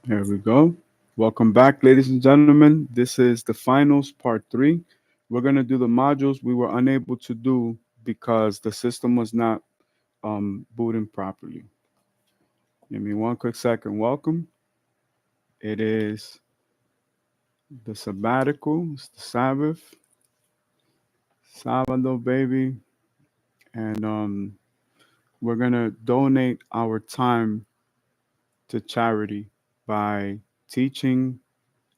Here we go. Welcome back, ladies and gentlemen. This is the finals part three. We're going to do the modules we were unable to do because the system was not booting properly. Give me one quick second. Welcome. It is the sabbatical, it's the Sabbath, Sabado, baby. And we're going to donate our time to charity by teaching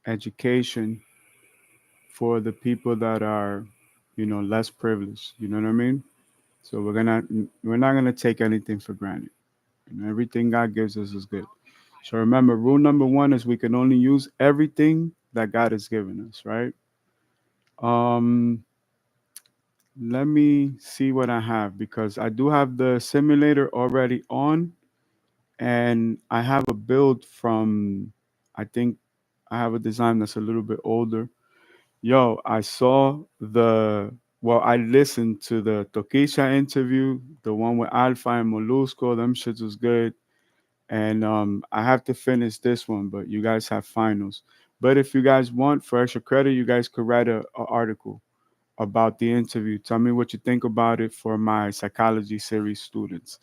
education for the people that are, less privileged. You know what I mean? So we're not gonna take anything for granted. Everything God gives us is good. So remember, rule number one is we can only use everything that God has given us, right? Um, Let me see what I have because I do have the simulator already on, and I have a build from, I think I have a design that's a little bit older. Yo, I saw I listened to the Tokisha interview, the one with Alpha and Molusco. Them shits was good. And I have to finish this one, but you guys have finals. But if you guys want for extra credit, you guys could write a article about the interview. Tell me what you think about it for my psychology series students.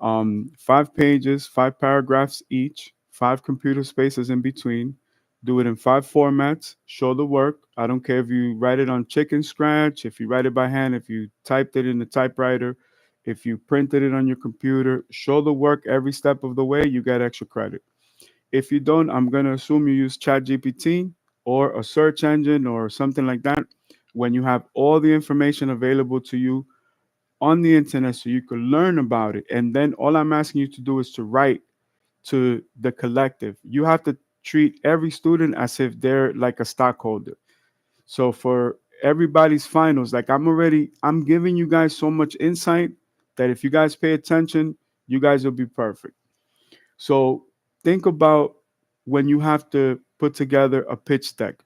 5 pages, 5 paragraphs each, 5 computer spaces in between. Do it in 5 formats. Show the work. I don't care if you write it on chicken scratch, if you write it by hand, if you typed it in the typewriter, if you printed it on your computer. Show the work every step of the way. You get extra credit. If you don't, I'm going to assume you use ChatGPT or a search engine or something like that when you have all the information available to you on the internet so you can learn about it. And then all I'm asking you to do is to write to the collective. You have to treat every student as if they're like a stockholder. So for everybody's finals, like I'm giving you guys so much insight that if you guys pay attention, you guys will be perfect. So think about when you have to put together a pitch deck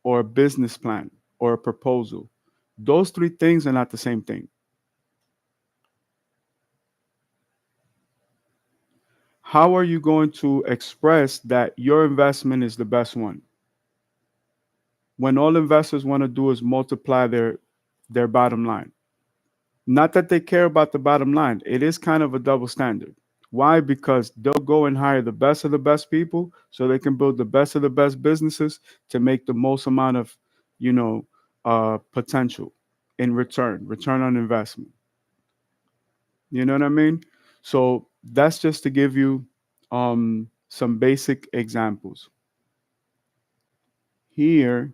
or a business plan or a proposal. Those three things are not the same thing. How are you going to express that your investment is the best one when all investors want to do is multiply their bottom line? Not that they care about the bottom line. It is kind of a double standard. Why? Because they'll go and hire the best of the best people so they can build the best of the best businesses to make the most amount of, potential in return on investment. You know what I mean? So that's just to give you some basic examples. Here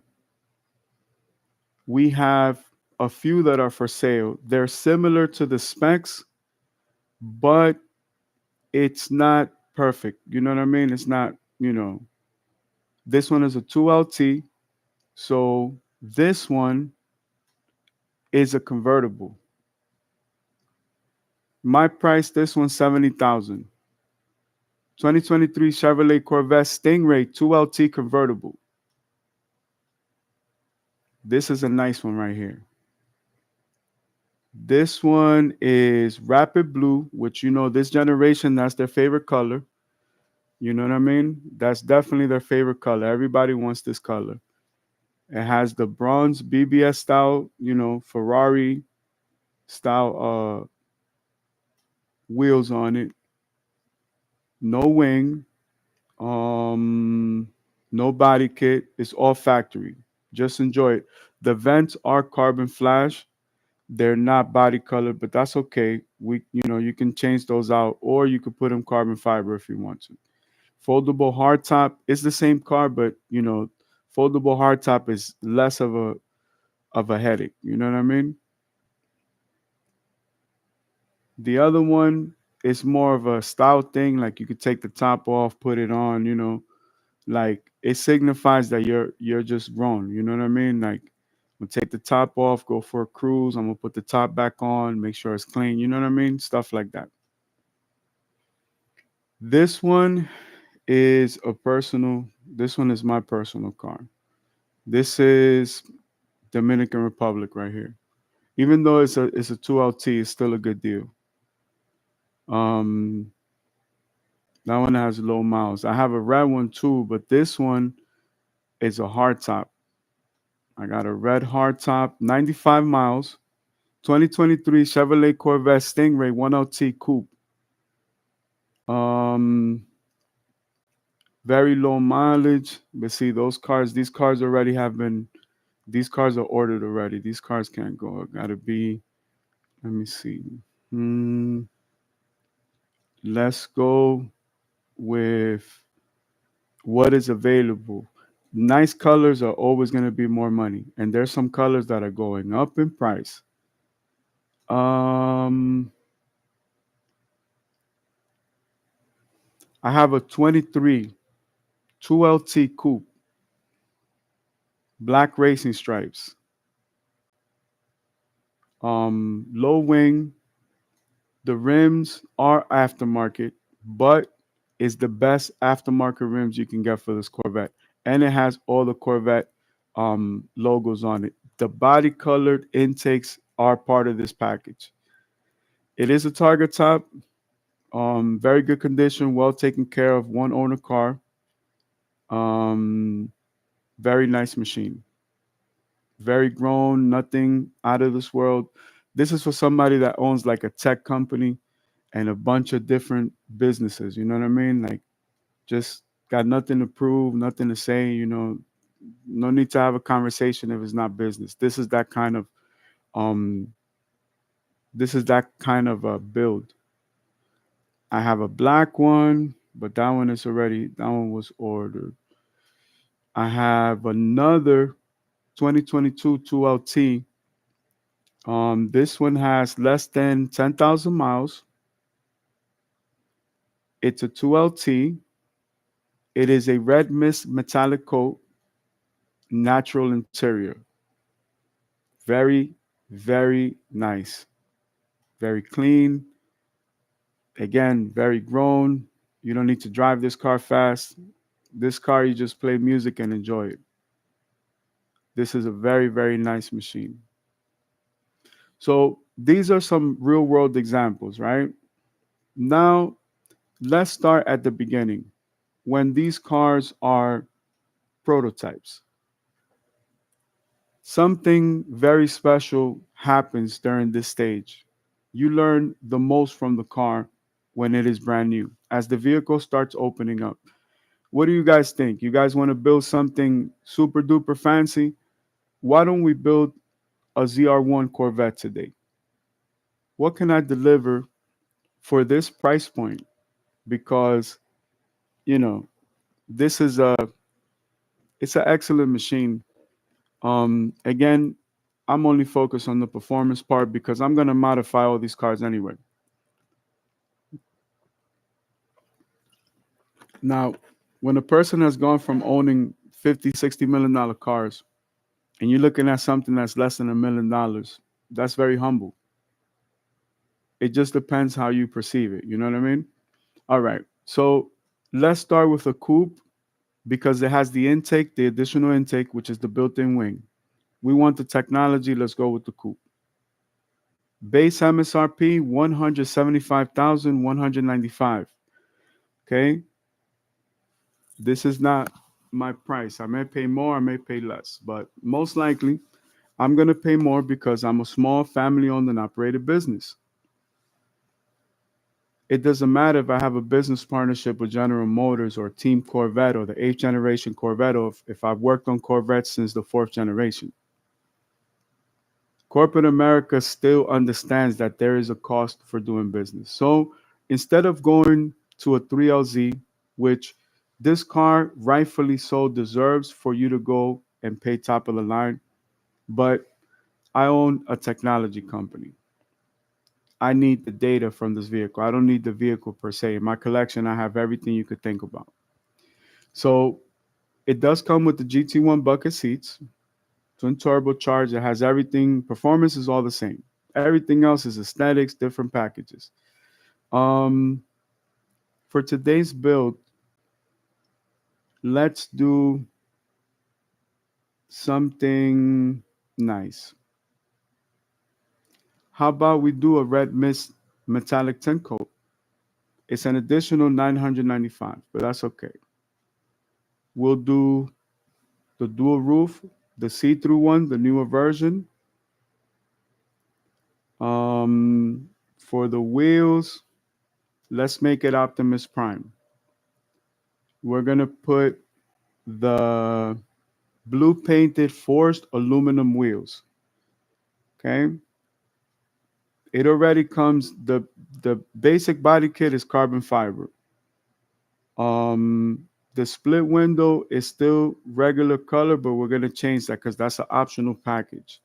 we have a few that are for sale. They're similar to the specs, but it's not perfect. You know what I mean? It's not, this one is a 2LT. So this one is a convertible. My price, this one 70,000. 2023 Chevrolet Corvette Stingray 2LT convertible. This is a nice one right here. This one is Rapid Blue, which this generation, that's their favorite color. You know what I mean? That's definitely their favorite color. Everybody wants this color. It has the bronze BBS style, Ferrari style wheels on it. No wing, um, no body kit. It's all factory. Just enjoy it. The vents are carbon flash. They're not body colored, but that's okay. You can change those out, or you could put them carbon fiber if you want to. Foldable hardtop is the same car, but foldable hardtop is less of a headache. You know what I mean? The other one is more of a style thing. Like you could take the top off, put it on. Like it signifies that you're just grown. You know what I mean? Like I'm gonna take the top off, go for a cruise. I'm gonna put the top back on, make sure it's clean. You know what I mean? Stuff like that. This one is a personal. This one is my personal car. This is Dominican Republic right here. Even though it's a 2LT, it's still a good deal. Um, That one has low miles. I have a red one too, but this one is a hard top. I got a red hard top, 95 miles, 2023 Chevrolet Corvette Stingray 1LT Coupe. Um, very low mileage. But see, these cars already have been, these cars are ordered already. These cars can't go. It gotta be, let me see. Hmm, let's go with what is available. Nice colors are always going to be more money, and there's some colors that are going up in price. Um, I have a 23 2LT coupe, black racing stripes, low wing. The rims are aftermarket, but it's the best aftermarket rims you can get for this Corvette, and it has all the Corvette logos on it. The body colored intakes are part of this package. It is a Target top, very good condition, well taken care of, one owner car. Um, very nice machine, very grown, nothing out of this world. This is for somebody that owns like a tech company and a bunch of different businesses. You know what I mean? Like, just got nothing to prove, nothing to say. No need to have a conversation if it's not business. Um, this is that kind of a build. I have a black one, but that one was ordered. I have another 2022 2LT. This one has less than 10,000 miles. It's a 2LT. It is a red mist metallic coat, natural interior. Very, very nice. Very clean. Again, very grown. You don't need to drive this car fast. This car, you just play music and enjoy it. This is a very, very nice machine. So these are some real world examples, right? Now, let's start at the beginning. When these cars are prototypes, something very special happens during this stage. You learn the most from the car when it is brand new, as the vehicle starts opening up. What do you guys think? You guys want to build something super duper fancy? Why don't we build a ZR1 Corvette today? What can I deliver for this price point? Because, you know, this is a it's an excellent machine. Again, I'm only focused on the performance part because I'm gonna modify all these cars anyway. Now, when a person has gone from owning 50, $60 million cars and you're looking at something that's less than $1 million, that's very humble. It just depends how you perceive it. You know what I mean? All right. So let's start with a coupe because it has the intake, the additional intake, which is the built-in wing. We want the technology. Let's go with the coupe. Base MSRP 175,195. Okay. This is not my price. I may pay more, I may pay less, but most likely I'm going to pay more because I'm a small family owned and operated business. It doesn't matter if I have a business partnership with General Motors or Team Corvette or the eighth generation Corvette, or if I've worked on Corvettes since the fourth generation. Corporate America still understands that there is a cost for doing business. So instead of going to a 3LZ, which this car rightfully so deserves for you to go and pay top of the line, but I own a technology company. I need the data from this vehicle. I don't need the vehicle per se. In my collection, I have everything you could think about. So it does come with the GT1 bucket seats, twin turbocharged. It has everything. Performance is all the same. Everything else is aesthetics, different packages. Um, for today's build, let's do something nice. How about we do a red mist metallic tint coat? It's an additional 995, but that's okay. We'll do the dual roof, the see-through one, the newer version. For the wheels, let's make it Optimus Prime. We're gonna put the blue painted forced aluminum wheels. Okay. It already comes, the basic body kit is carbon fiber. Um the split window is still regular color, but we're gonna change that because that's an optional package.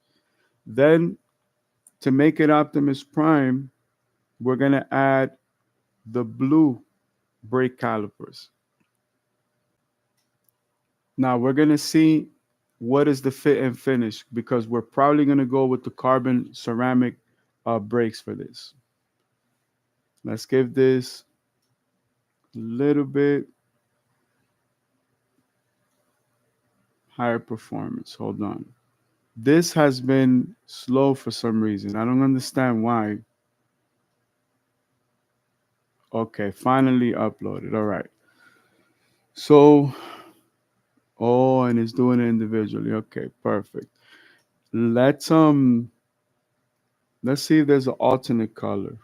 Then to make it Optimus Prime, we're gonna add the blue brake calipers. Now we're gonna see what is the fit and finish because we're probably gonna go with the carbon ceramic brakes for this. Let's give this a little bit higher performance. Hold on. This has been slow for some reason. I don't understand why. Okay, finally uploaded. All right. So, oh, and it's doing it individually. Okay, perfect. Let's let's see if there's an alternate color.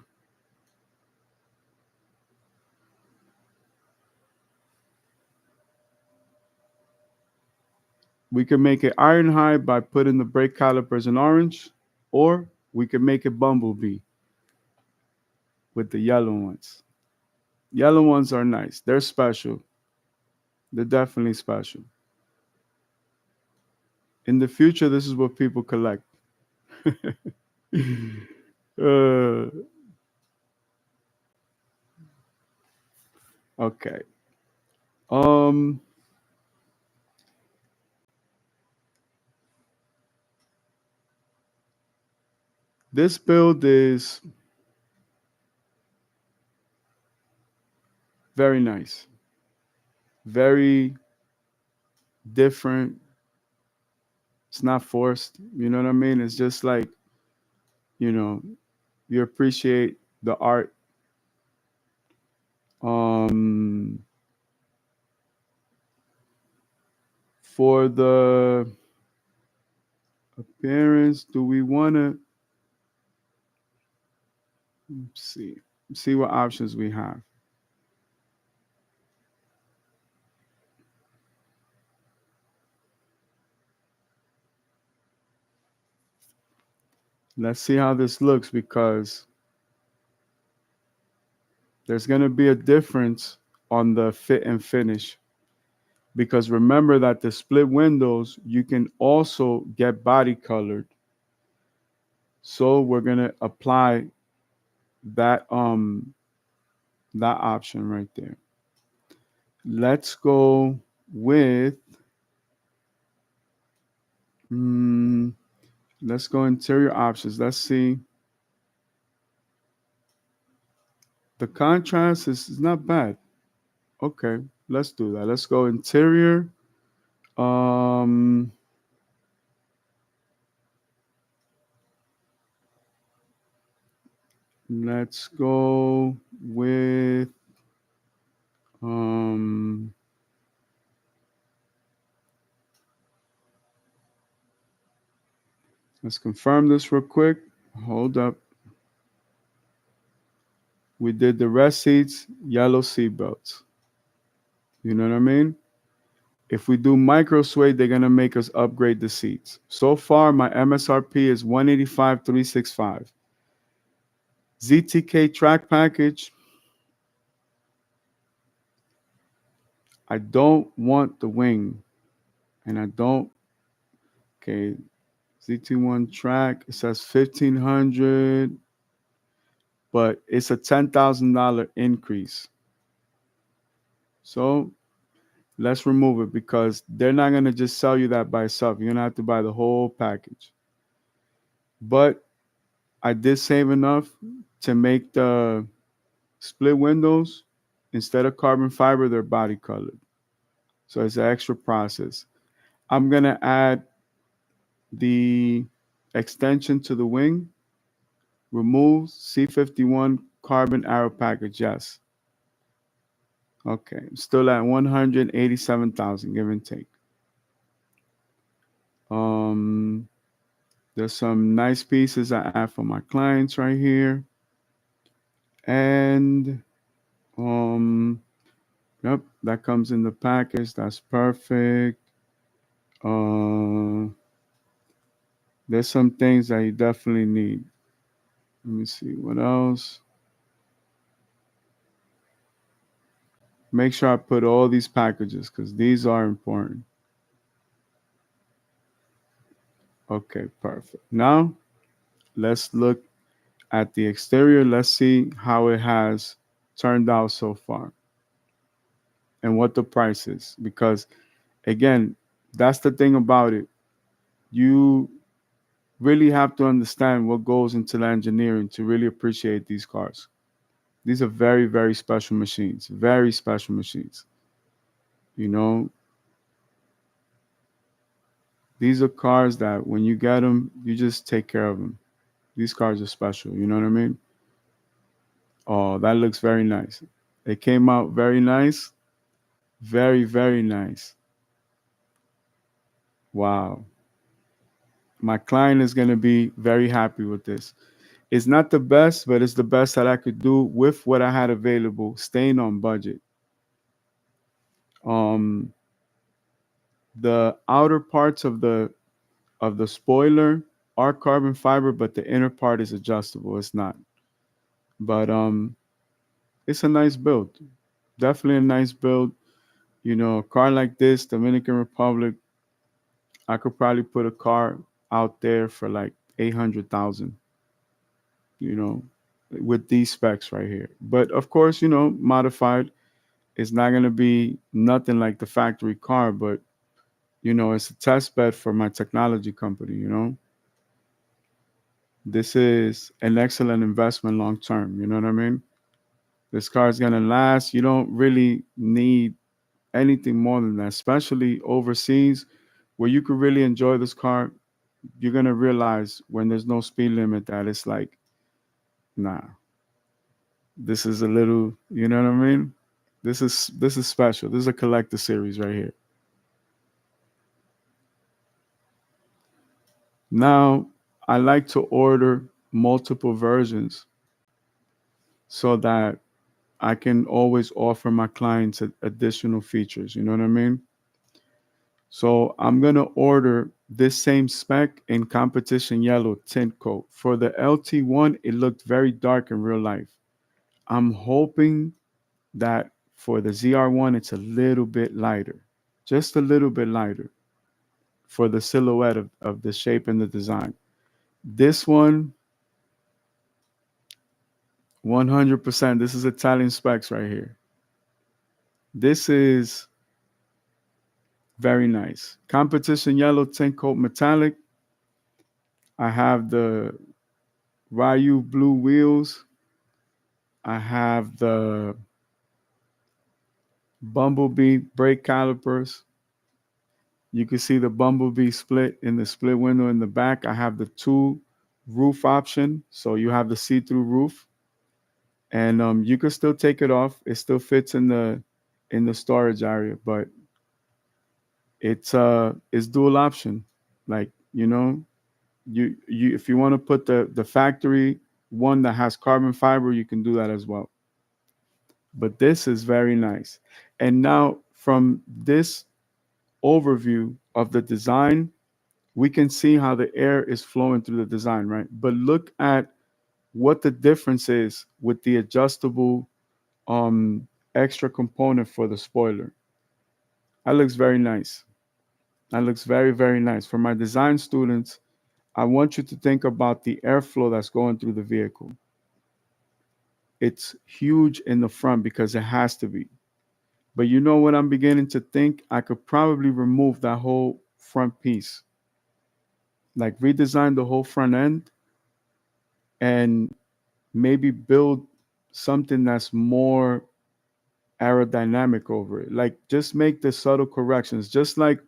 We can make it Ironhide by putting the brake calipers in orange, or we can make it Bumblebee with the yellow ones. Yellow ones are nice. They're special. They're definitely special. In the future, this is what people collect. uh, okay. Um, this build is very nice, very different. It's not forced. You know what I mean? It's just like, you know, you appreciate the art. Um, for the appearance, do we want to see see what options we have? Let's see how this looks because there's going to be a difference on the fit and finish. Because remember that the split windows, you can also get body colored. So we're going to apply that that option right there. Let's go with mm, let's go interior options. Let's see. The contrast is not bad. Okay, let's do that. Let's go interior. Um, let's go with um, let's confirm this real quick. Hold up. We did the rest seats, yellow seat belts. You know what I mean? If we do micro suede, they're gonna make us upgrade the seats. So far, my MSRP is 185,365. ZTK track package. I don't want the wing, and I don't. Okay, ZT1 track. It says 1,500, but it's a $10,000 increase. So let's remove it because they're not gonna just sell you that by itself. You're gonna have to buy the whole package. But I did save enough to make the split windows, instead of carbon fiber, they're body colored. So it's an extra process. I'm gonna add the extension to the wing, remove C51 carbon arrow package, yes. Okay, still at 187,000, give and take. Um, there's some nice pieces I have for my clients right here, and um, yep, that comes in the package. That's perfect. Uh, there's some things that you definitely need. Let me see what else. Make sure I put all these packages because these are important. Okay, perfect. Now let's look at the exterior. Let's see how it has turned out so far and what the price is. Because again, that's the thing about it. You really have to understand what goes into the engineering to really appreciate these cars. These are very, very special machines. Very special machines. You know, these are cars that when you get them, you just take care of them. These cars are special. You know what I mean? Oh, that looks very nice. It came out very nice. Very, very nice. Wow. My client is going to be very happy with this. It's not the best, but it's the best that I could do with what I had available, staying on budget. Um, the outer parts of the spoiler are carbon fiber, but the inner part is adjustable. It's not. But it's a nice build. Definitely a nice build. You know, a car like this, Dominican Republic, I could probably put a car out there for like 800,000, you know, with these specs right here. But of course, you know, modified, it's not going to be nothing like the factory car, but you know, it's a test bed for my technology company, you know. This is an excellent investment long term, you know what I mean? This car is going to last. You don't really need anything more than that, especially overseas where you could really enjoy this car. You're going to realize when there's no speed limit that it's like, nah, this is a little, you know what I mean? This is special. This is a collector series right here. Now, I like to order multiple versions so that I can always offer my clients additional features. You know what I mean? So I'm going to order this same spec in competition yellow tint coat. For the LT1, it looked very dark in real life. I'm hoping that for the ZR1, it's a little bit lighter, just a little bit lighter for the silhouette of the shape and the design. This one, 100%, this is Italian specs right here. This is very nice. Competition yellow tint coat metallic. I have the Ryu blue wheels. I have the Bumblebee brake calipers. You can see the Bumblebee split in the split window in the back. I have the two roof option, so you have the see-through roof, and you can still take it off. It still fits in the storage area, but it's dual option. Like you know, you if you want to put the factory one that has carbon fiber, you can do that as well. But this is very nice. And now from this overview of the design, we can see how the air is flowing through the design, right? But look at what the difference is with the adjustable um, extra component for the spoiler. That looks very nice. That looks very, very nice. For my design students, I want you to think about the airflow that's going through the vehicle. It's huge in the front because it has to be. But you know what I'm beginning to think? I could probably remove that whole front piece, like redesign the whole front end and maybe build something that's more aerodynamic over it. Like just make the subtle corrections, just like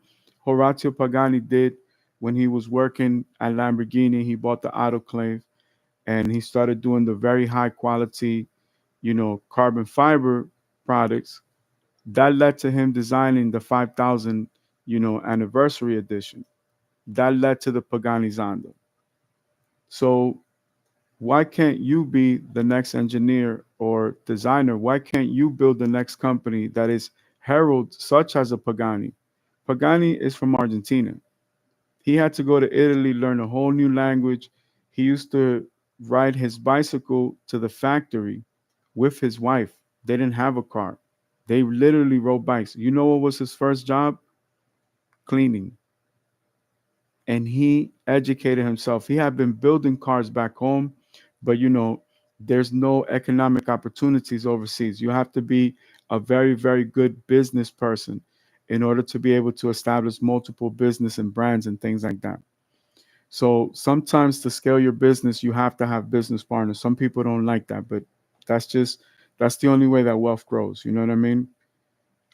Horatio Pagani did when he was working at Lamborghini. He bought the autoclave and he started doing the very high quality, you know, carbon fiber products. That led to him designing the 5000, anniversary edition. That led to the Pagani Zonda. So why can't you be the next engineer or designer? Why can't you build the next company that is heralded such as a Pagani? Pagani is from Argentina. He had to go to Italy, learn a whole new language. He used to ride his bicycle to the factory with his wife. They didn't have a car. They literally rode bikes. You know what was his first job? Cleaning. And he educated himself. He had been building cars back home, but there's no economic opportunities overseas. You have to be a very, very good business person in order to be able to establish multiple business and brands and things like that. So sometimes to scale your business, you have to have business partners. Some people don't like that, but that's just that's the only way that wealth grows. You know what I mean?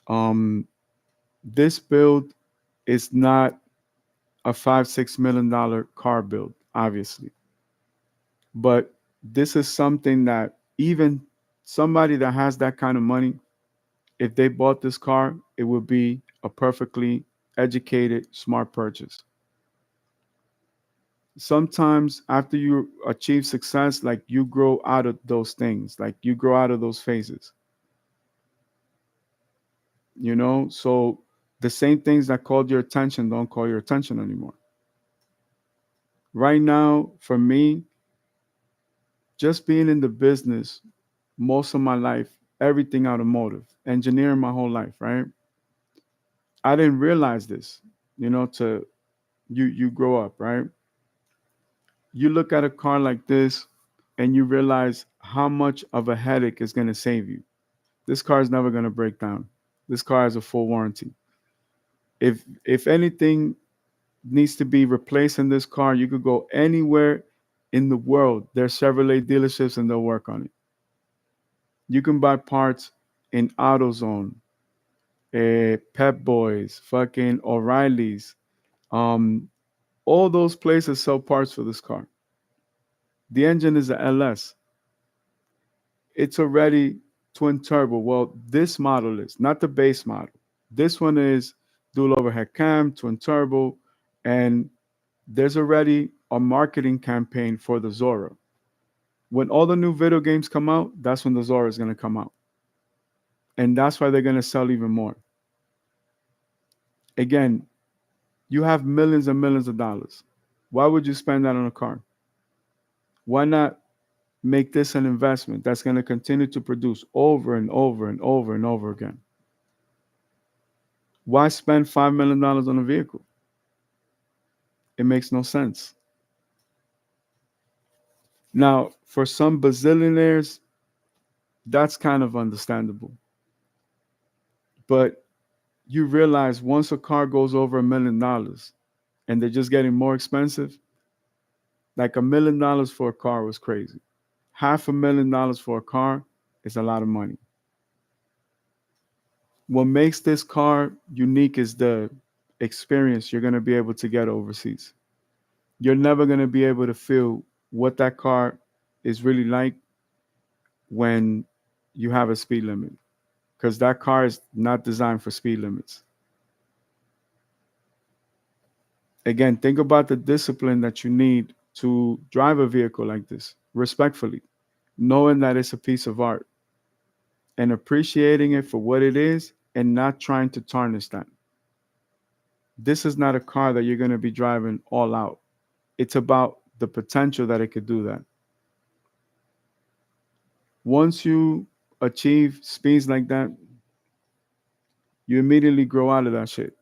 Um, this build is not a $5-6 million car build, obviously, but this is something that even somebody that has that kind of money, if they bought this car, it would be a perfectly educated, smart purchase. Sometimes after you achieve success, like you grow out of those things, like you grow out of those phases, So the same things that called your attention don't call your attention anymore. Right now, for me, just being in the business most of my life, everything automotive, engineering my whole life, right? I didn't realize this, to you grow up, right? You look at a car like this and you realize how much of a headache is going to save you. This car is never going to break down. This car has a full warranty. If anything needs to be replaced in this car, you could go anywhere in the world. There's Chevrolet dealerships and they'll work on it. You can buy parts in AutoZone, Pep Boys, fucking O'Reilly's. Um, all those places sell parts for this car. The engine is a LS. It's already twin turbo. Well, this model is not the base model. This one is dual overhead cam, twin turbo, and there's already a marketing campaign for the Zora. When all the new video games come out, that's when the Zora is going to come out. And that's why they're going to sell even more. Again, you have millions and millions of dollars. Why would you spend that on a car? Why not make this an investment that's going to continue to produce over and over and over and over again? Why spend $5 million on a vehicle? It makes no sense. Now, for some bazillionaires, that's kind of understandable. But you realize once a car goes over $1 million and they're just getting more expensive, like $1 million for a car was crazy. $500,000 for a car is a lot of money. What makes this car unique is the experience you're going to be able to get overseas. You're never going to be able to feel what that car is really like when you have a speed limit, because that car is not designed for speed limits. Again, think about the discipline that you need to drive a vehicle like this respectfully, knowing that it's a piece of art and appreciating it for what it is and not trying to tarnish that. This is not a car that you're going to be driving all out. It's about the potential that it could do that. Once you achieve speeds like that, you immediately grow out of that shit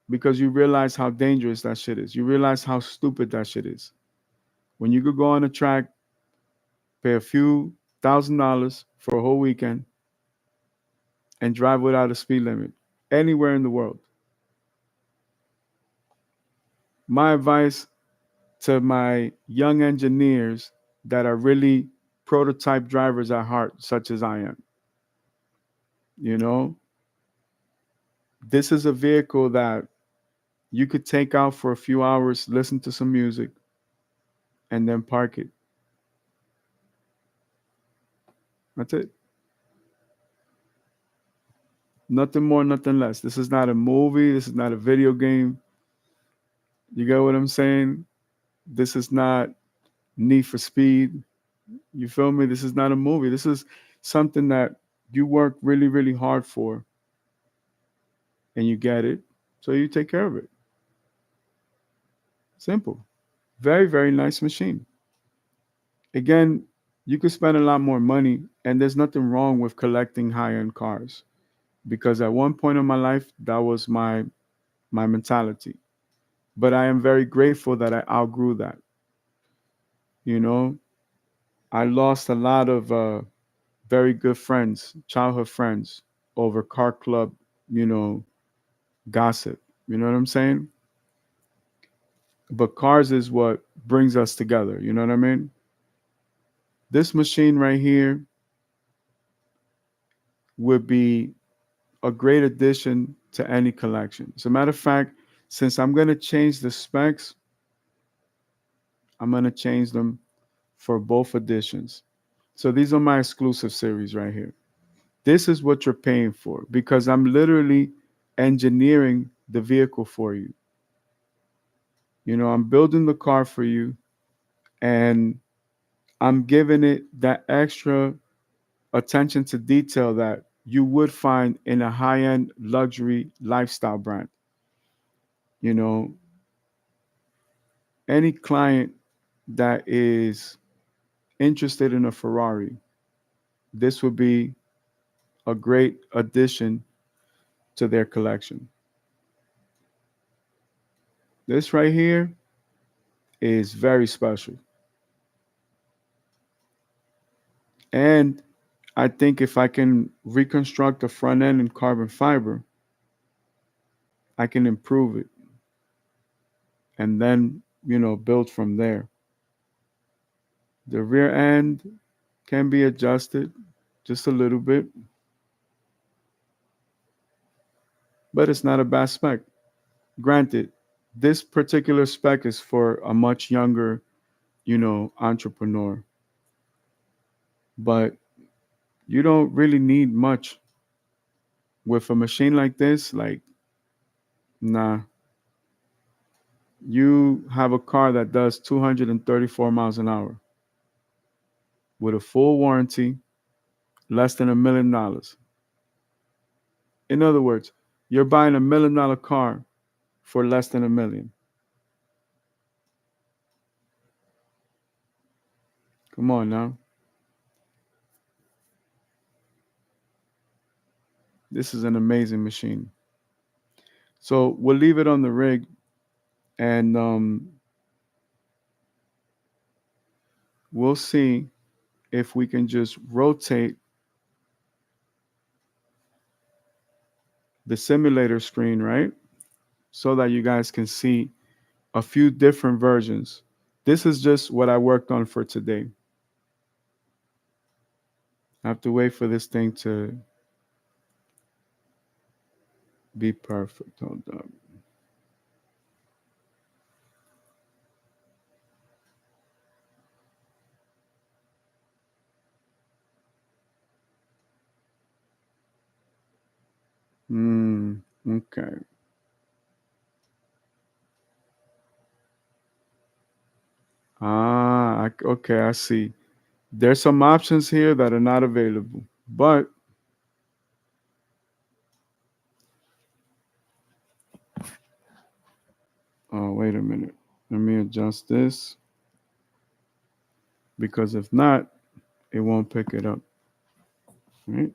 because you realize how dangerous that shit is. You realize how stupid that shit is. When you could go on a track, pay a few $1,000s for a whole weekend, and drive without a speed limit anywhere in the world. My advice to my young engineers that are really prototype drivers at heart, such as I am, you know, this is a vehicle that you could take out for a few hours, listen to some music, and then park it. That's it. Nothing more, nothing less. This is not a movie. This is not a video game. You get what I'm saying? This is not Need for Speed. You feel me? This is not a movie. This is something that you work really, really hard for and you get it. So you take care of it. Simple. Very, very nice machine. Again, you could spend a lot more money, and there's nothing wrong with collecting high end cars because at one point in my life, that was my mentality. But I am very grateful that I outgrew that. You know, I lost a lot of very good friends, childhood friends, over car club, you know, gossip. You know what I'm saying? But cars is what brings us together. You know what I mean? This machine right here would be a great addition to any collection. As a matter of fact, since I'm going to change the specs, I'm going to change them for both editions. So these are my exclusive series right here. This is what you're paying for because I'm literally engineering the vehicle for you. You know, I'm building the car for you and I'm giving it that extra attention to detail that you would find in a high end luxury lifestyle brand. You know, any client that is interested in a Ferrari, this would be a great addition to their collection. This right here is very special. And I think if I can reconstruct the front end in carbon fiber, I can improve it and then, you know, build from there. The rear end can be adjusted just a little bit, but it's not a bad spec. Granted, this particular spec is for a much younger, you know, entrepreneur, but you don't really need much with a machine like this. Like, nah, you have a car that does 234 miles an hour with a full warranty, less than $1 million. In other words, you're buying $1 million car for less than 1 million. Come on now. This is an amazing machine. So we'll leave it on the rig and we'll see if we can just rotate the simulator screen, right? So that you guys can see a few different versions. This is just what I worked on for today. I have to wait for this thing to be perfect. Hold up. Okay. Okay, I see. There's some options here that are not available. But, oh, wait a minute. Let me adjust this because if not, it won't pick it up. Right?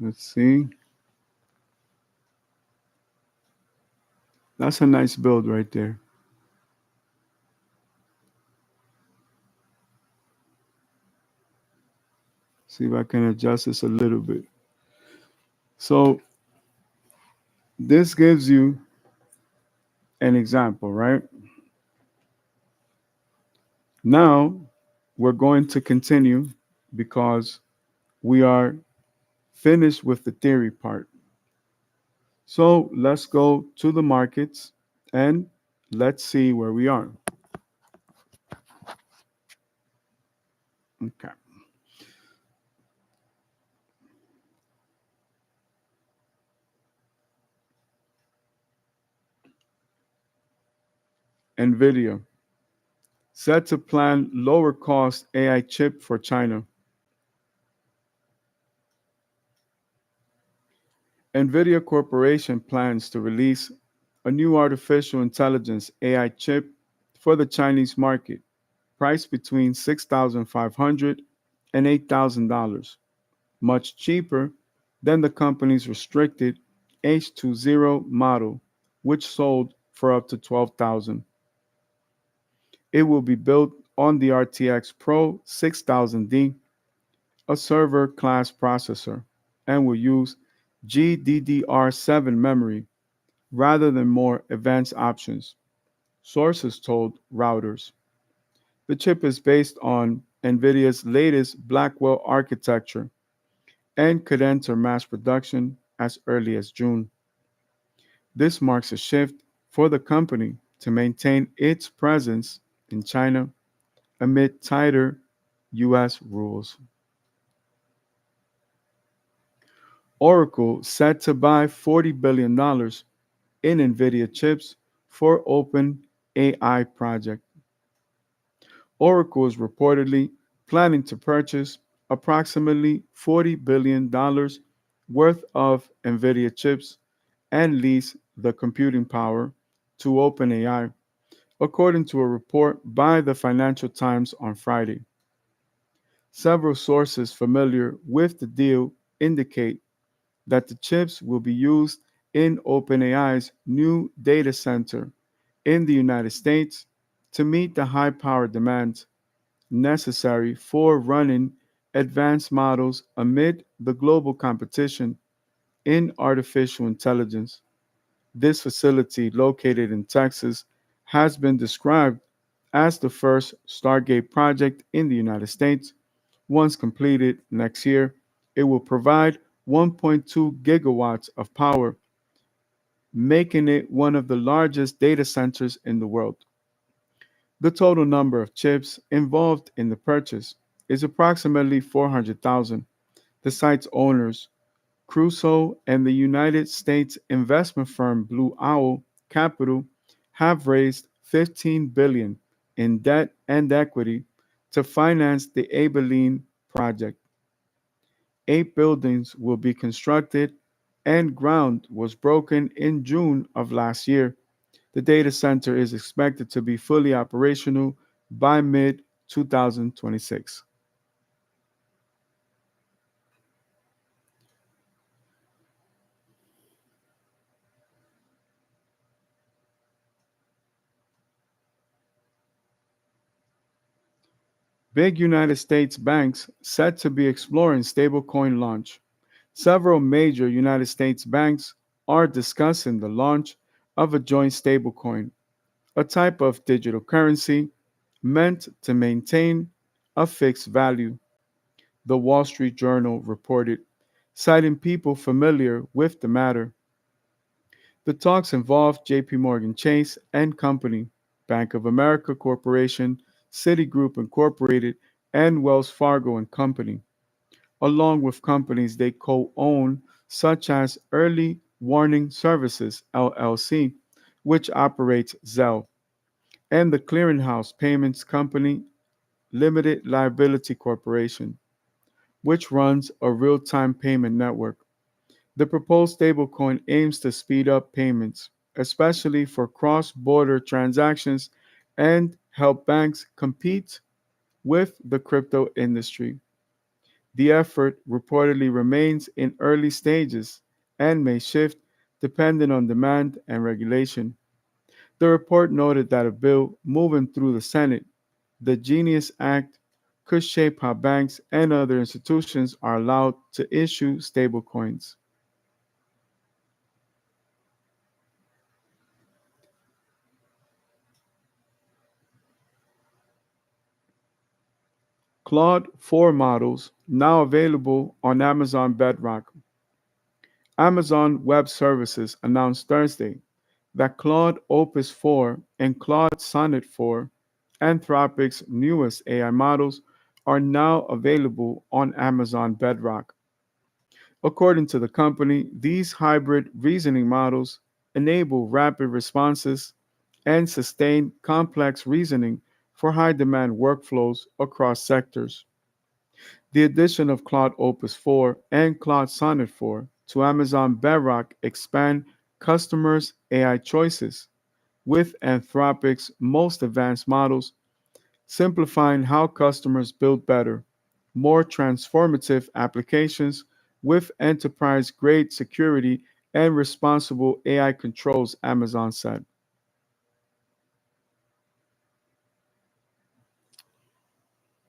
Let's see. That's a nice build right there. See if I can adjust this a little bit. So, this gives you an example, right? Now, we're going to continue because we are finished with the theory part. So, let's go to the markets and let's see where we are. Okay. NVIDIA set to plan lower cost AI chip for China. NVIDIA Corporation plans to release a new artificial intelligence AI chip for the Chinese market, priced between $6,500 and $8,000, much cheaper than the company's restricted H20 model, which sold for up to $12,000. It will be built on the RTX Pro 6000D, a server class processor, and will use GDDR7 memory rather than more advanced options, sources told Reuters. The chip is based on NVIDIA's latest Blackwell architecture and could enter mass production as early as June. This marks a shift for the company to maintain its presence in China amid tighter U.S. rules. Oracle set to buy $40 billion in NVIDIA chips for Open AI project. Oracle is reportedly planning to purchase approximately $40 billion worth of NVIDIA chips and lease the computing power to OpenAI, according to a report by the Financial Times on Friday. Several sources familiar with the deal indicate that the chips will be used in OpenAI's new data center in the United States to meet the high power demands necessary for running advanced models amid the global competition in artificial intelligence. This facility, located in Texas, has been described as the first Stargate project in the United States. Once completed next year, it will provide 1.2 gigawatts of power, making it one of the largest data centers in the world. The total number of chips involved in the purchase is approximately 400,000. The site's owners, Crusoe and the United States investment firm Blue Owl Capital, have raised $15 billion in debt and equity to finance the Abilene project. 8 buildings will be constructed and ground was broken in June of last year. The data center is expected to be fully operational by mid 2026. Big United States banks set to be exploring stablecoin launch. Several major United States banks are discussing the launch of a joint stablecoin, a type of digital currency meant to maintain a fixed value, the Wall Street Journal reported, citing people familiar with the matter. The talks involved JP Morgan Chase and Company, Bank of America Corporation, Citigroup Incorporated, and Wells Fargo and Company, along with companies they co-own such as Early Warning Services LLC, which operates Zelle, and the Clearinghouse Payments Company Limited Liability Corporation, which runs a real-time payment network. The proposed stablecoin aims to speed up payments, especially for cross-border transactions, and help banks compete with the crypto industry. The effort reportedly remains in early stages and may shift depending on demand and regulation. The report noted that a bill moving through the Senate, the Genius Act, could shape how banks and other institutions are allowed to issue stablecoins. Claude 4 models now available on Amazon Bedrock. Amazon Web Services announced Thursday that Claude Opus 4 and Claude Sonnet 4, Anthropic's newest AI models, are now available on Amazon Bedrock. According to the company, these hybrid reasoning models enable rapid responses and sustain complex reasoning for high demand workflows across sectors. The addition of Claude Opus 4 and Claude Sonnet 4 to Amazon Bedrock expand customers' AI choices with Anthropic's most advanced models, simplifying how customers build better, more transformative applications with enterprise grade security and responsible AI controls, Amazon said.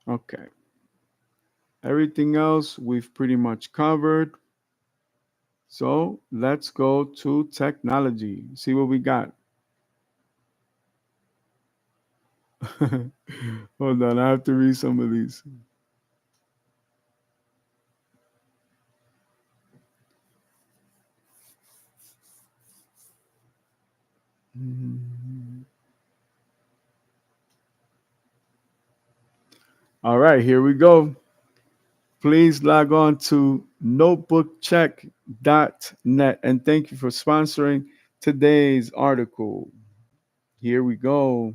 Okay, everything else we've pretty much covered. So let's go to technology, see what we got. Hold on, I have to read some of these. All right, here we go. Please log on to notebookcheck.net and thank you for sponsoring today's article. Here we go.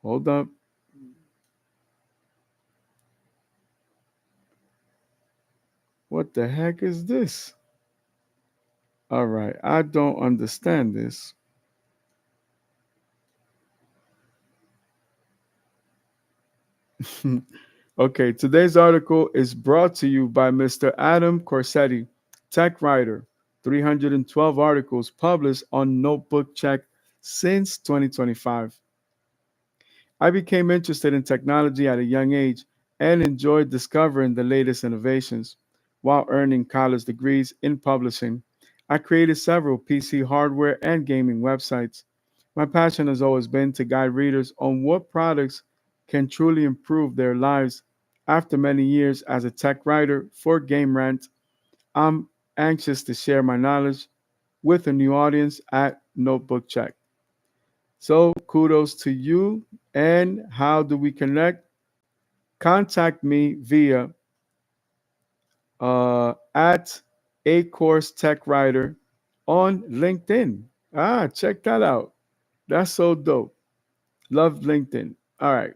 Hold up. What the heck is this? All right, I don't understand this. Okay, today's article is brought to you by Mr. Adam Corsetti, tech writer. 312 articles published on Notebook Check since 2025. I became interested in technology at a young age and enjoyed discovering the latest innovations. While earning college degrees in publishing, I created several PC hardware and gaming websites. My passion has always been to guide readers on what products can truly improve their lives. After many years as a tech writer for Game Rant, I'm anxious to share my knowledge with a new audience at Notebook Check. So kudos to you. And how do we connect? Contact me via at a course tech writer on LinkedIn. Ah, check that out. That's so dope. Love LinkedIn. All right.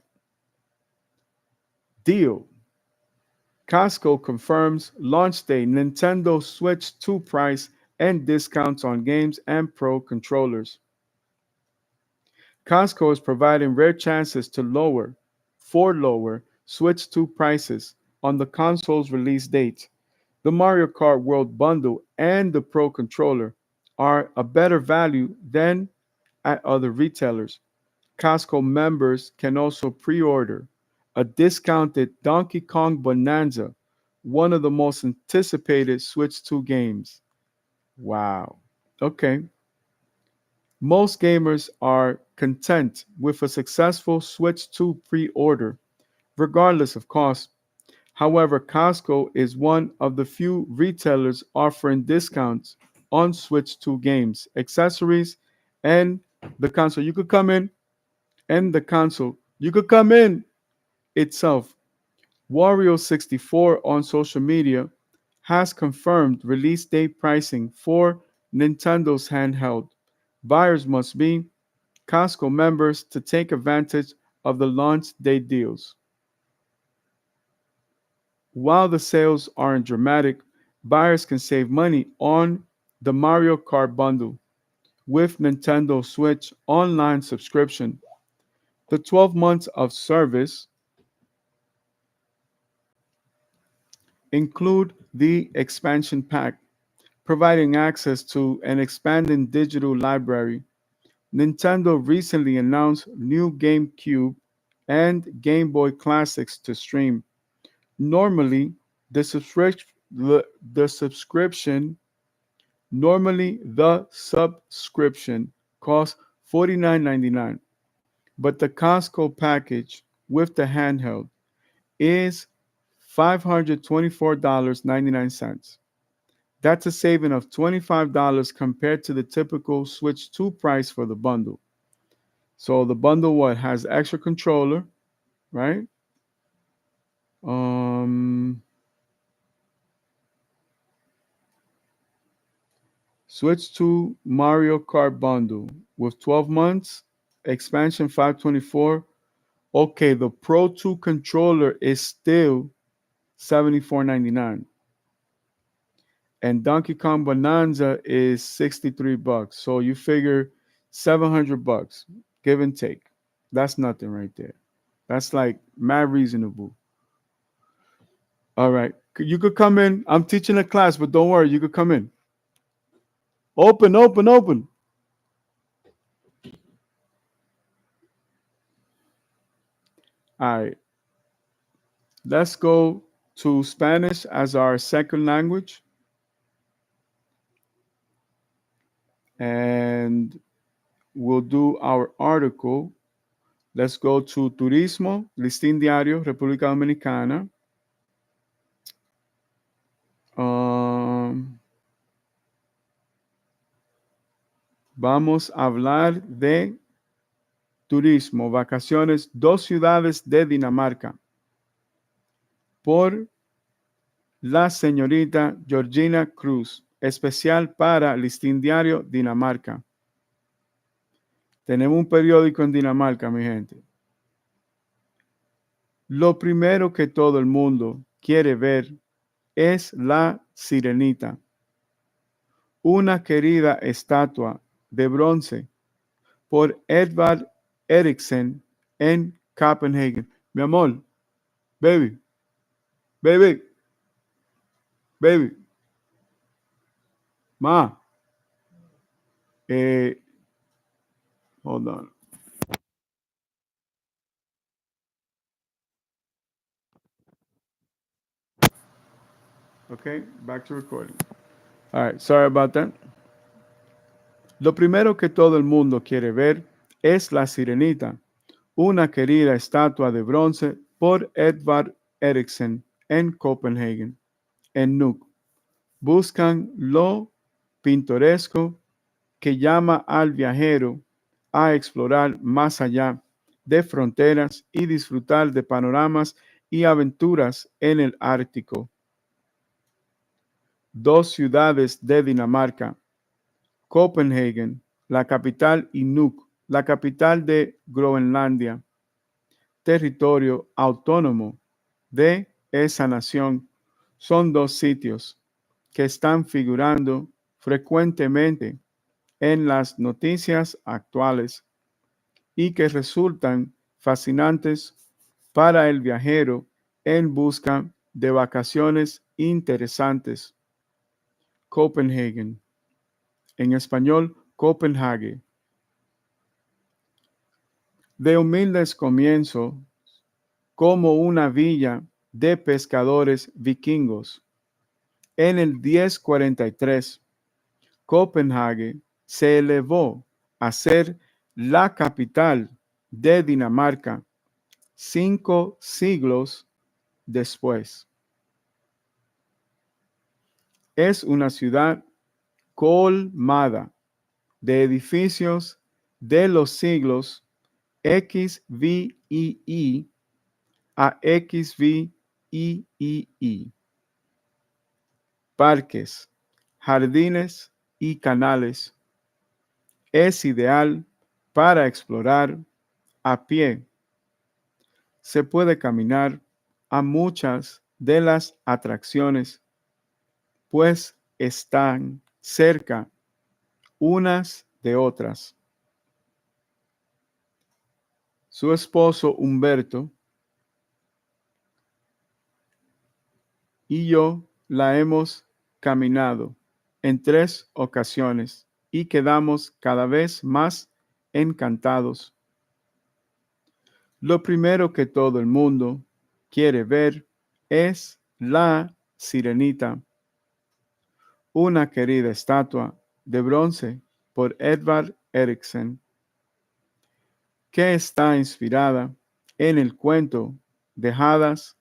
Deal. Costco confirms launch day Nintendo Switch 2 price and discounts on games and pro controllers. Costco is providing rare chances to lower Switch 2 prices on the console's release date. The Mario Kart World Bundle and the Pro Controller are a better value than at other retailers. Costco members can also pre order a discounted Donkey Kong Bonanza, one of the most anticipated Switch 2 games. Wow. Okay. Most gamers are content with a successful Switch 2 pre order, regardless of cost. However, Costco is one of the few retailers offering discounts on Switch 2 games, accessories, and the console. You could come in and the console. You could come in itself. Wario64 on social media has confirmed release date pricing for Nintendo's handheld. Buyers must be Costco members to take advantage of the launch day deals. While the sales aren't dramatic, buyers can save money on the Mario Kart bundle with Nintendo Switch online subscription. The 12 months of service include the expansion pack, providing access to an expanding digital library. Nintendo recently announced new GameCube and Game Boy classics to stream. Normally, the subscription the subscription normally the subscription costs $49.99, but the Costco package with the handheld is $524.99. That's a saving of $25 compared to the typical Switch 2 price for the bundle. So the bundle what has extra controller, right? Um, Switch to Mario Kart bundle with 12 months, expansion 524. Okay, the Pro 2 controller is still 74.99, and Donkey Kong Bonanza is 63 bucks. So you figure 700 bucks, give and take. That's nothing right there. That's like mad reasonable. All right. You could come in. I'm teaching a class, but don't worry, you could come in. Open, open, open. All right. Let's go to Spanish as our second language. And we'll do our article. Let's go to Turismo, Listín Diario, República Dominicana. Um, Vamos a hablar de turismo, vacaciones, dos ciudades de Dinamarca, por la señorita Georgina Cruz, especial para Listín Diario Dinamarca. Tenemos un periódico en Dinamarca, mi gente. Lo primero que todo el mundo quiere ver es la sirenita, una querida estatua de bronce por Edvard Eriksen en Copenhagen. Mi amor, baby, baby, baby, ma, eh, hold on. Okay, back to recording. All right, sorry about that. Lo primero que todo el mundo quiere ver es la sirenita, una querida estatua de bronce por Edvard Eriksen en Copenhagen, en Nuuk. Buscan lo pintoresco que llama al viajero a explorar más allá de fronteras y disfrutar de panoramas y aventuras en el Ártico. Dos ciudades de Dinamarca, Copenhagen, la capital, y Nuuk, la capital de Groenlandia, territorio autónomo de esa nación, son dos sitios que están figurando frecuentemente en las noticias actuales y que resultan fascinantes para el viajero en busca de vacaciones interesantes. Copenhagen, en español, Copenhague. De humildes comienzos como una villa de pescadores vikingos. En el 1043, Copenhague se elevó a ser la capital de Dinamarca 5 siglos después. Es una ciudad colmada de edificios de los siglos XVII a XVIII, parques, jardines y canales. Es ideal para explorar a pie. Se puede caminar a muchas de las atracciones, pues están cerca unas de otras. Su esposo Humberto y yo la hemos caminado en 3 ocasiones y quedamos cada vez más encantados. Lo primero que todo el mundo quiere ver es la sirenita, una querida estatua de bronce por Edvard Eriksen, que está inspirada en el cuento de hadas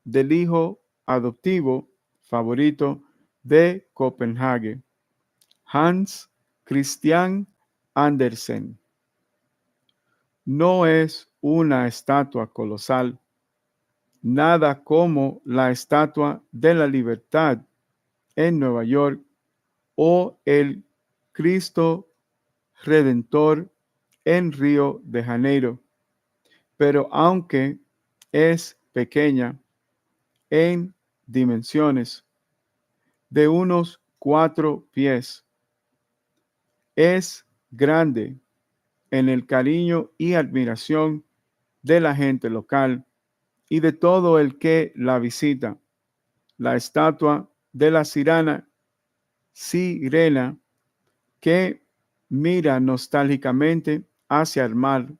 del hijo adoptivo favorito de Copenhague, Hans Christian Andersen. No es una estatua colosal, nada como la Estatua de la Libertad en Nueva York o el Cristo Redentor en Río de Janeiro. Pero aunque es pequeña en dimensiones de unos 4 pies, es grande en el cariño y admiración de la gente local y de todo el que la visita. La estatua de la sirena que mira nostálgicamente hacia el mar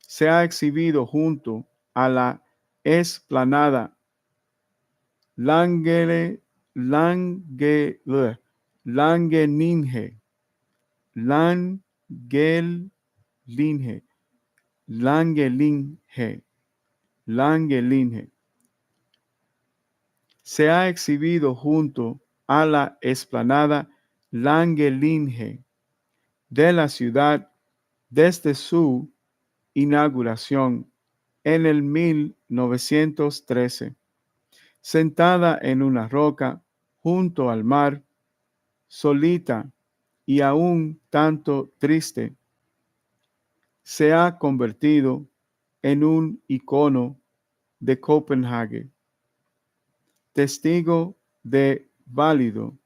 se ha exhibido junto a la explanada Langele, Lange, Langeninge, Langelinge, Langelinge, Langelinge. Se ha exhibido junto a la explanada Langelinge de la ciudad desde su inauguración en el 1913. Sentada en una roca junto al mar, solita y aún tanto triste, se ha convertido en un icono de Copenhague, testigo de válido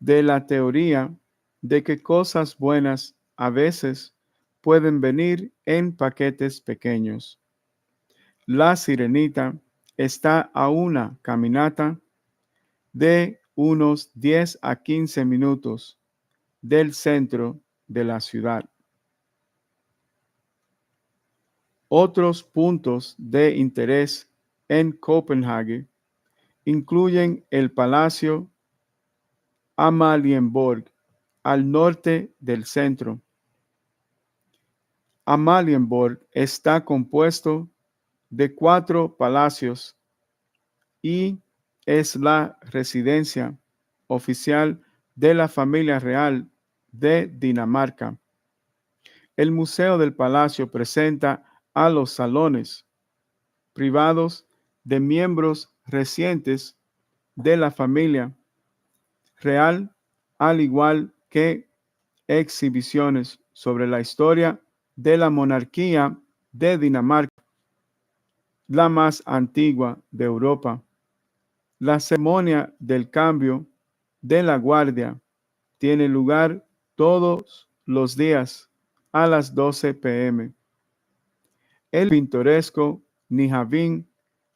de la teoría de que cosas buenas a veces pueden venir en paquetes pequeños. La Sirenita está a una caminata de unos 10 a 15 minutos del centro de la ciudad. Otros puntos de interés en Copenhague incluyen el Palacio Amalienborg al norte del centro. Amalienborg está compuesto de 4 palacios y es la residencia oficial de la familia real de Dinamarca. El Museo del Palacio presenta a los salones privados de miembros recientes de la familia real, al igual que exhibiciones sobre la historia de la monarquía de Dinamarca, la más antigua de Europa. La ceremonia del cambio de la guardia tiene lugar todos los días a las 12 p.m. El pintoresco Nihavin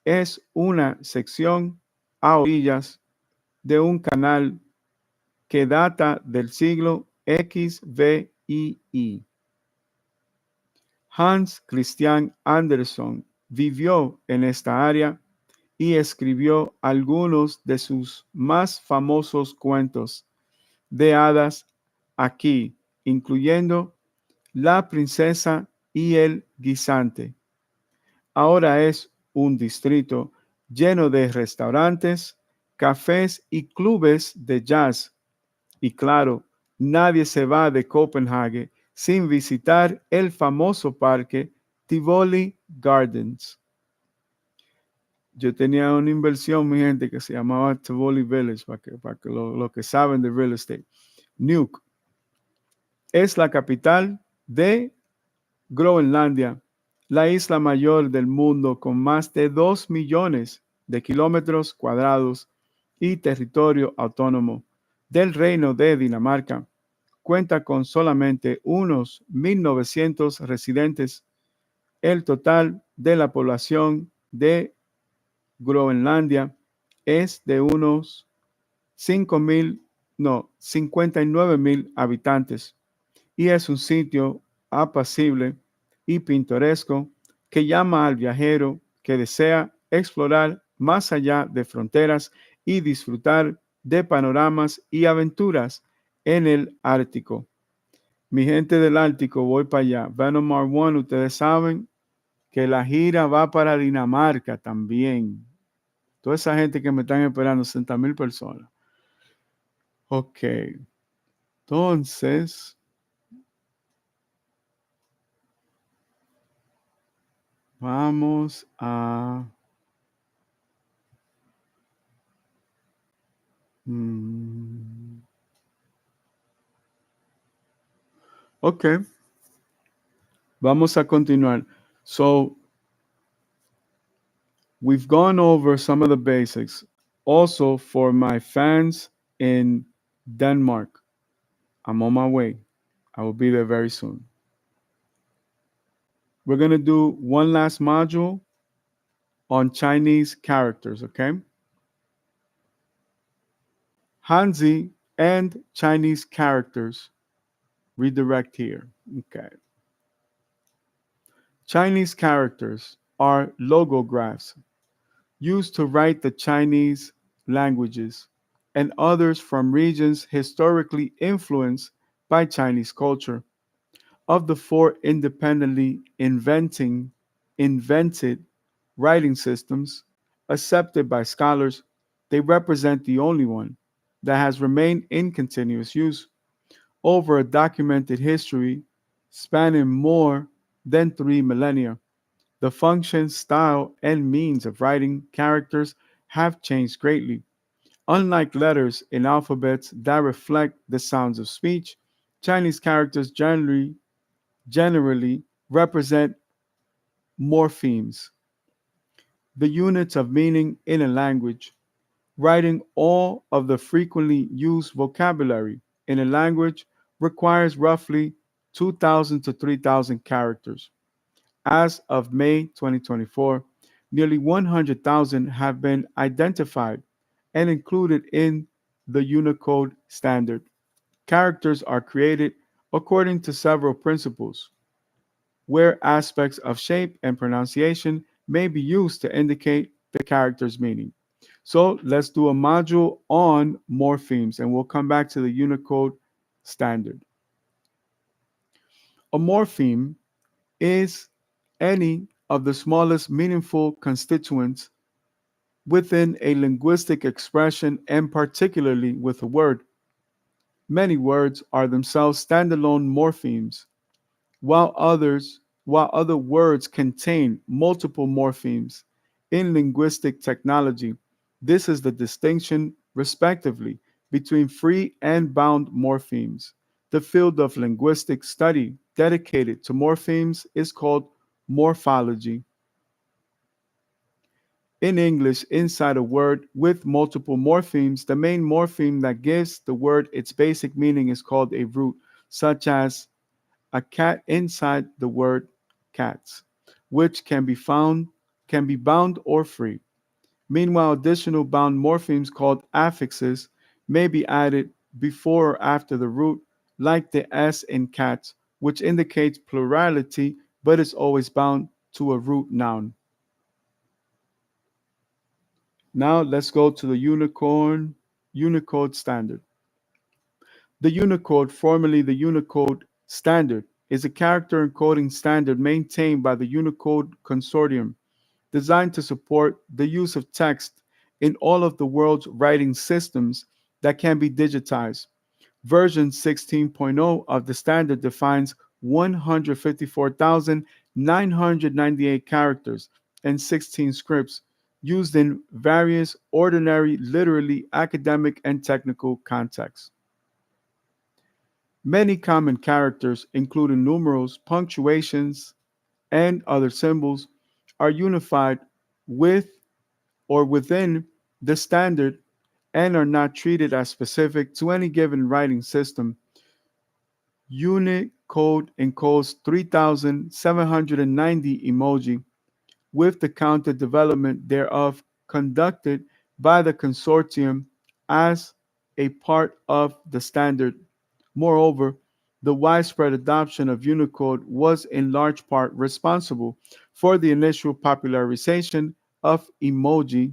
es una sección a orillas de un canal que data del siglo XVI. Hans Christian Andersen vivió en esta área y escribió algunos de sus más famosos cuentos de hadas aquí, incluyendo La princesa y el guisante. Ahora es un distrito lleno de restaurantes, cafés y clubes de jazz. Y claro, nadie se va de Copenhague sin visitar el famoso parque Tivoli Gardens. Yo tenía una inversión, mi gente, que se llamaba Tivoli Village, para que lo que saben de real estate. Nuuk es la capital de Groenlandia, la isla mayor del mundo con más de 2 millones de kilómetros cuadrados y territorio autónomo del Reino de Dinamarca. Cuenta con solamente unos 1.900 residentes. El total de la población de Groenlandia es de unos 59.000 habitantes y es un sitio apacible y pintoresco que llama al viajero que desea explorar más allá de fronteras y disfrutar de panoramas y aventuras en el Ártico. Mi gente del Ártico, voy para allá. Vanomar One, ustedes saben que la gira va para Dinamarca también. Toda esa gente que me están esperando, 60,000 personas. Ok, entonces vamos a Mm. Ok, vamos a continuar. So, we've gone over some of the basics. Also, for my fans in Denmark, I'm on my way. I will be there very soon. We're going to do one last module on Chinese characters, okay? Hanzi and Chinese characters redirect here. Okay. Chinese characters are logographs used to write the Chinese languages and others from regions historically influenced by Chinese culture. Of the four independently invented writing systems accepted by scholars, they represent the only one that has remained in continuous use over a documented history spanning more than 3 millennia. The function, style, and means of writing characters have changed greatly. Unlike letters in alphabets that reflect the sounds of speech, Chinese characters generally represent morphemes, the units of meaning in a language, writing all of the frequently used vocabulary in a language requires roughly 2,000 to 3,000 characters. As of May 2024, nearly 100,000 have been identified and included in the Unicode standard. Characters are created according to several principles, where aspects of shape and pronunciation may be used to indicate the character's meaning. So let's do a module on morphemes and we'll come back to the Unicode standard. A morpheme is any of the smallest meaningful constituents within a linguistic expression and particularly with a word. Many words are themselves standalone morphemes, while other words contain multiple morphemes. In linguistic technology, this is the distinction, respectively, between free and bound morphemes. The field of linguistic study dedicated to morphemes is called morphology. In English, inside a word with multiple morphemes, the main morpheme that gives the word its basic meaning is called a root, such as a cat inside the word cats, which can be bound or free. Meanwhile, additional bound morphemes called affixes may be added before or after the root, like the s in cats, which indicates plurality but is always bound to a root noun. Now let's go to the Unicode standard. The Unicode, formerly the Unicode Standard, is a character encoding standard maintained by the Unicode Consortium, designed to support the use of text in all of the world's writing systems that can be digitized. Version 16.0 of the standard defines 154,998 characters and 16 scripts used in various ordinary, literally academic, and technical contexts. Many common characters, including numerals, punctuations, and other symbols, are unified with or within the standard and are not treated as specific to any given writing system. Unicode encodes 3,790 emoji, with the counted development thereof conducted by the consortium as a part of the standard. Moreover, the widespread adoption of Unicode was in large part responsible for the initial popularization of emoji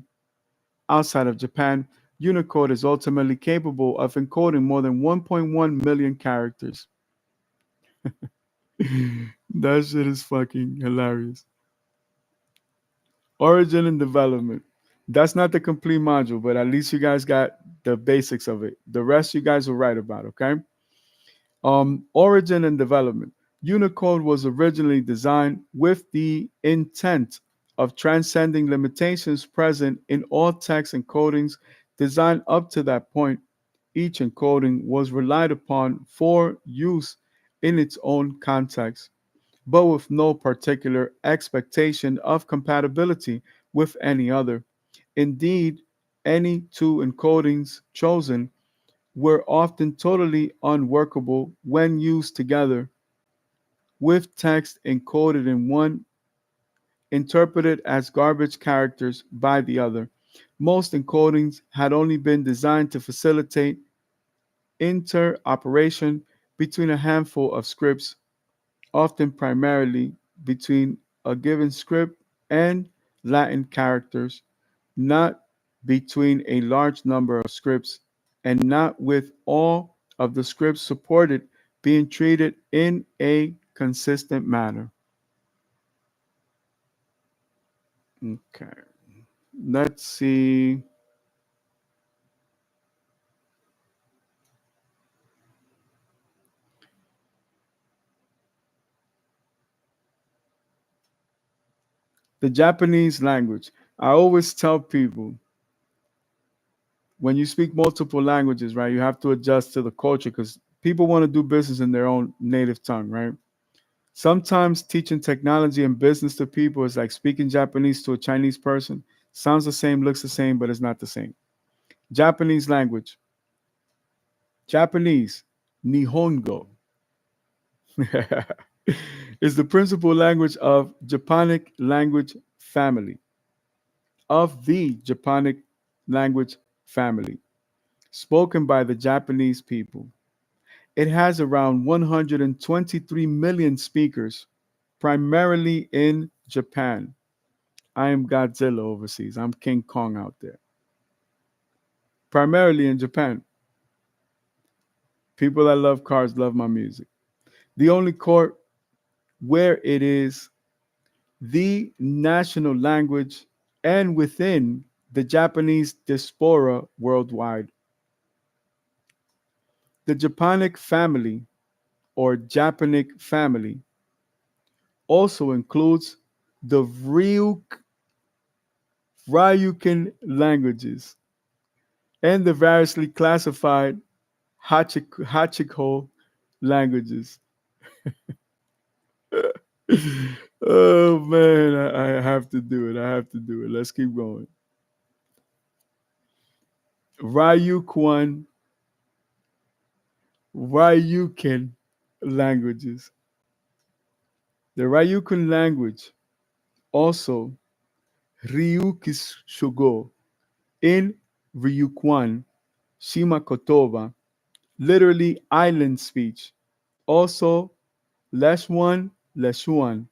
outside of Japan. Unicode is ultimately capable of encoding more than 1.1 million characters. That shit is fucking hilarious. Origin and development. That's not the complete module, but at least you guys got the basics of it. The rest you guys will write about, okay? Origin and development. Unicode was originally designed with the intent of transcending limitations present in all text encodings Designed up to that point, each encoding was relied upon for use in its own context, but with no particular expectation of compatibility with any other. Indeed, any two encodings chosen were often totally unworkable when used together, with text encoded in one interpreted as garbage characters by the other. Most encodings had only been designed to facilitate interoperation between a handful of scripts, often primarily between a given script and Latin characters, not between a large number of scripts, and not with all of the scripts supported being treated in a consistent manner. Okay, let's see. The Japanese language. I always tell people when you speak multiple languages, right, you have to adjust to the culture because people want to do business in their own native tongue, right? Sometimes teaching technology and business to people is like speaking Japanese to a Chinese person. Sounds the same, looks the same, but it's not the same. Japanese language. Japanese, Nihongo, is the principal language of Japonic language family, of the Japonic language family, spoken by the Japanese people. It has around 123 million speakers, primarily in Japan. I am Godzilla overseas. I'm King Kong out there. Primarily in Japan. People that love cars love my music. The only court where it is the national language and within the Japanese diaspora worldwide. The Japonic family or Japonic family also includes the Ryukan languages and the variously classified Hachiko languages. Oh man, I have to do it. I have to do it. Let's keep going. Ryukan, Ryukan languages. The Ryukan language, also Ryukishugo in Ryukan, Shimakotoba, literally island speech. Also Leshuan, Leshuan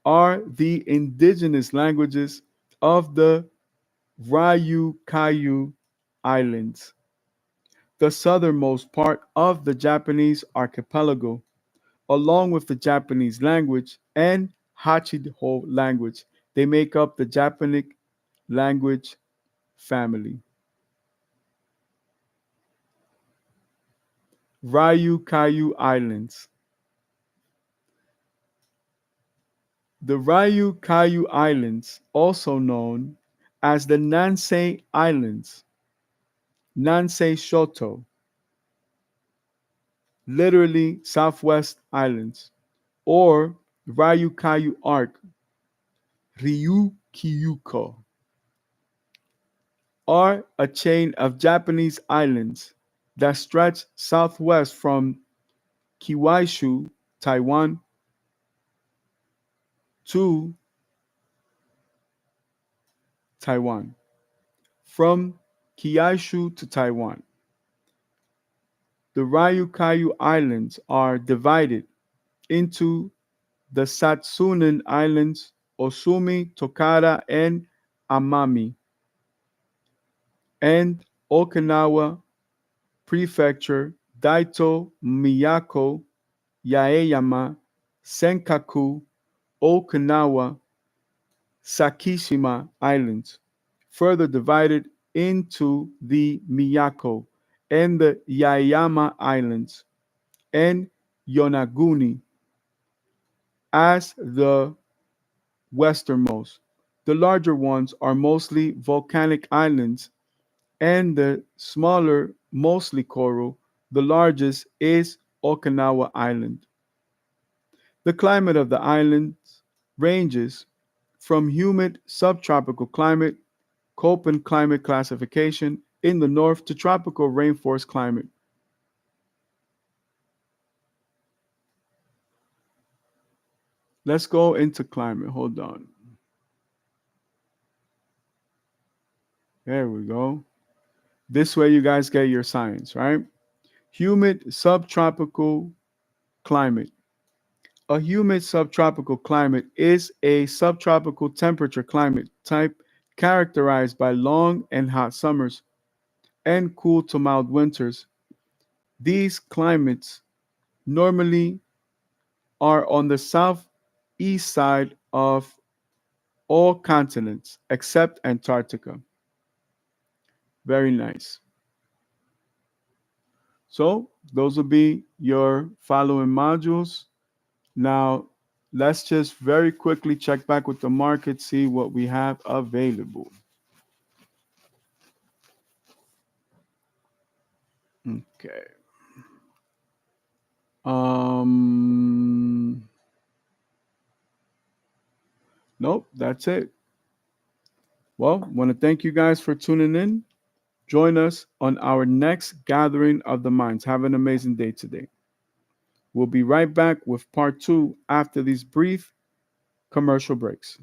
are the indigenous languages of the Ryukyu Islands, the southernmost part of the Japanese archipelago, along with the Japanese language and Hachiho language. They make up the Japonic language family. Ryukyu Islands. The Ryukyu Islands, also known as the Nansei Islands, Nansei Shoto, literally Southwest Islands, or Ryukyu Arc, Ryukyuko, are a chain of Japanese islands that stretch southwest from Kyushu, Taiwan, to Taiwan. From Kyushu to Taiwan. The Ryukyu Islands are divided into the Satsunan Islands, Osumi, Tokara, and Amami, and Okinawa Prefecture, Daito, Miyako, Yaeyama, Senkaku, Okinawa, Sakishima Islands, further divided into the Miyako and the Yaeyama Islands, and Yonaguni as the westernmost. The larger ones are mostly volcanic islands and the smaller, mostly coral. The largest is Okinawa Island. The climate of the islands ranges from humid subtropical climate, Köppen climate classification in the north to tropical rainforest climate. Let's go into climate. Hold on. There we go. This way you guys get your science, right? Humid subtropical climate. A humid subtropical climate is a subtropical temperature climate type characterized by long and hot summers and cool to mild winters. These climates normally are on the southeast side of all continents except Antarctica. Very nice. So, those will be your following modules. Now, let's just very quickly check back with the market, see what we have available. Okay. Um, nope, that's it. Well, want to thank you guys for tuning in. Join us on our next gathering of the minds. Have an amazing day today. We'll be right back with part two after these brief commercial breaks.